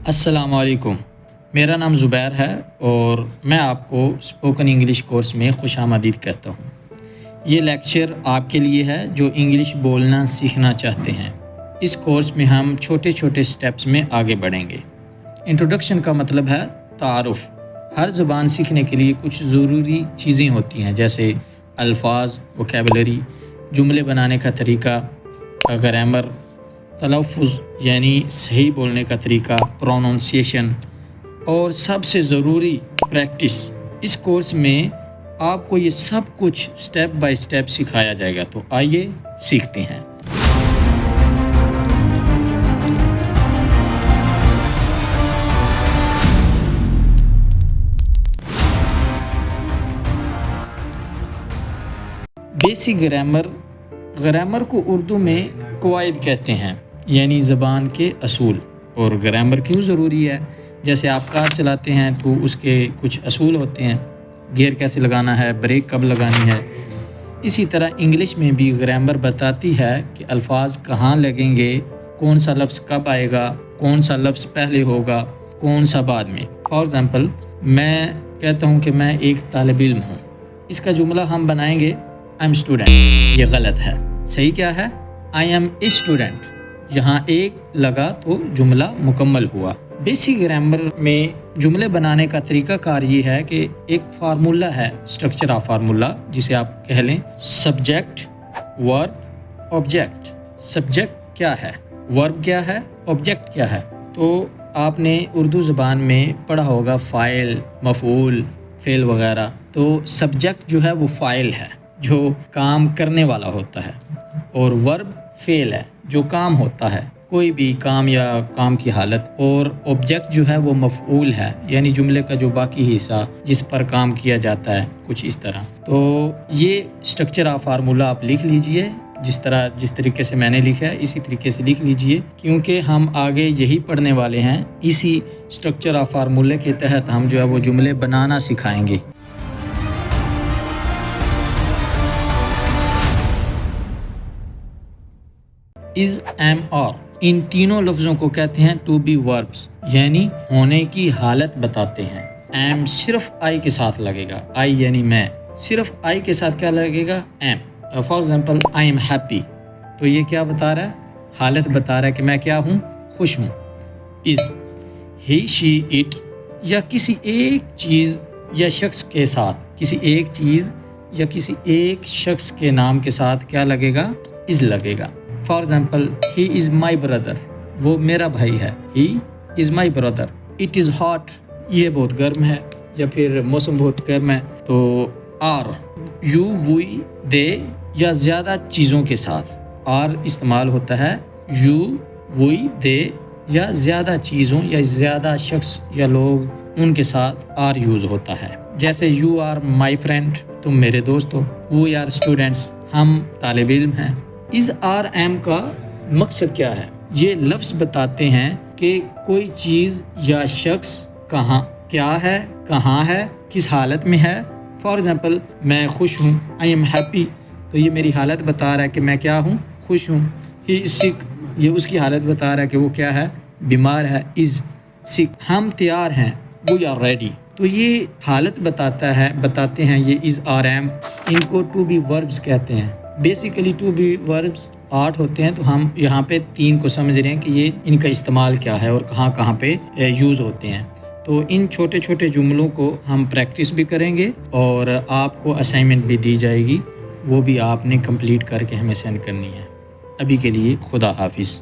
अस्सलाम वालेकुम। मेरा नाम ज़ुबैर है और मैं आपको स्पोकन इंग्लिश कोर्स में खुशामदीद कहता हूँ। ये लेक्चर आपके लिए है जो इंग्लिश बोलना सीखना चाहते हैं। इस कोर्स में हम छोटे छोटे स्टेप्स में आगे बढ़ेंगे। इंट्रोडक्शन का मतलब है तारुफ़। हर ज़बान सीखने के लिए कुछ ज़रूरी चीज़ें होती हैं, जैसे अल्फाज, वोकैबुलरी, जुमले बनाने का तरीका, ग्रामर, तलफ़ुज़ यानी सही बोलने का तरीका, प्रोनाउंसिएशन और सबसे ज़रूरी प्रैक्टिस। इस कोर्स में आपको ये सब कुछ स्टेप बाय स्टेप सिखाया जाएगा। तो आइए सीखते हैं। बेसिक ग्रामर को उर्दू में कवायद कहते हैं, यानी ज़बान के असूल। और ग्रामर क्यों ज़रूरी है? जैसे आप कार चलाते हैं तो उसके कुछ असूल होते हैं, गियर कैसे लगाना है, ब्रेक कब लगानी है। इसी तरह इंग्लिश में भी ग्रामर बताती है कि अल्फाज कहाँ लगेंगे, कौन सा लफ्ज़ कब आएगा, कौन सा लफ्ज़ पहले होगा, कौन सा बाद में। फॉर एग्ज़ाम्पल, मैं कहता हूँ कि मैं एक तालिब इल्म हूँ। इसका जुमला हम बनाएंगे आई एम स्टूडेंट। ये गलत है। सही क्या है? I am a student. यहाँ एक लगा तो जुमला मुकम्मल हुआ। बेसिक ग्रामर में जुमले बनाने का तरीका कार ये है कि एक फार्मूला है, स्ट्रक्चर ऑफ फार्मूला, जिसे आप कह लें सब्जेक्ट, वर्ब, ऑब्जेक्ट। सब्जेक्ट क्या है, वर्ब क्या है, ऑब्जेक्ट क्या है? तो आपने उर्दू ज़बान में पढ़ा होगा फ़ाइल, मफ़ऊल, फ़ेल वगैरह। तो सब्जेक्ट जो है वो फ़ाइल है, जो काम करने वाला होता है, और वर्ब फ़ेल है, जो काम होता है, कोई भी काम या काम की हालत। और ऑब्जेक्ट जो है वो मफ़ऊल है, यानी जुमले का जो बाकी हिस्सा जिस पर काम किया जाता है, कुछ इस तरह। तो ये स्ट्रक्चर ऑफ फार्मूला आप लिख लीजिए, जिस तरीके से मैंने लिखा है इसी तरीके से लिख लीजिए, क्योंकि हम आगे यही पढ़ने वाले हैं। इसी स्ट्रक्चर ऑफ फार्मूले के तहत हम जो है वो जुमले बनाना सिखाएंगे। इज़, एम, और, इन तीनों लफ्ज़ों को कहते हैं टू बी वर्ब्स, यानी होने की हालत बताते हैं। एम सिर्फ आई के साथ लगेगा, आई यानी मैं, सिर्फ आई के साथ क्या लगेगा? Am. For example, I am happy, तो ये क्या बता रहा है? हालत बता रहा है कि मैं क्या हूँ, खुश हूँ। इज़, ही, शी, इट, या किसी एक चीज़ या शख्स के साथ, किसी एक चीज़ या किसी एक शख्स के नाम के साथ क्या लगेगा? इज़ लगेगा। For example, he is my brother, वो मेरा भाई है। He is my brother. It is hot, ये बहुत गर्म है, या फिर मौसम बहुत गर्म है। तो आर, यू, वी, दे, या ज़्यादा चीज़ों के साथ आर इस्तेमाल होता है। यू, वी, दे, या ज़्यादा चीज़ों या ज़्यादा शख्स या लोग, उनके साथ आर यूज़ होता है। जैसे यू आर माई फ्रेंड, तुम मेरे दोस्त हो। वी आर स्टूडेंट्स, हम तालिब इल्म हैं। इज़, आर, एम का मकसद क्या है? ये लफ्ज़ बताते हैं कि कोई चीज़ या शख्स क्या है, किस हालत में है। फॉर एग्ज़ाम्पल, मैं खुश हूँ, आई एम हैप्पी, तो ये मेरी हालत बता रहा है कि मैं क्या हूँ, खुश हूँ। ही इज़ सिक, ये उसकी हालत बता रहा है कि वो क्या है, बीमार है। इज़ सिक, हम तैयार हैं, वी आर रेडी, तो ये हालत बताते हैं ये इज़, आर, एम। इनको टू बी वर्ब्स कहते हैं। बेसिकली टू बी वर्ब्स 8 होते हैं, तो हम यहाँ पे 3 को समझ रहे हैं कि ये इनका इस्तेमाल क्या है और कहाँ कहाँ पे यूज़ होते हैं। तो इन छोटे छोटे जुमलों को हम प्रैक्टिस भी करेंगे और आपको असाइनमेंट भी दी जाएगी, वो भी आपने कंप्लीट करके हमें सेंड करनी है। अभी के लिए खुदा हाफिज़।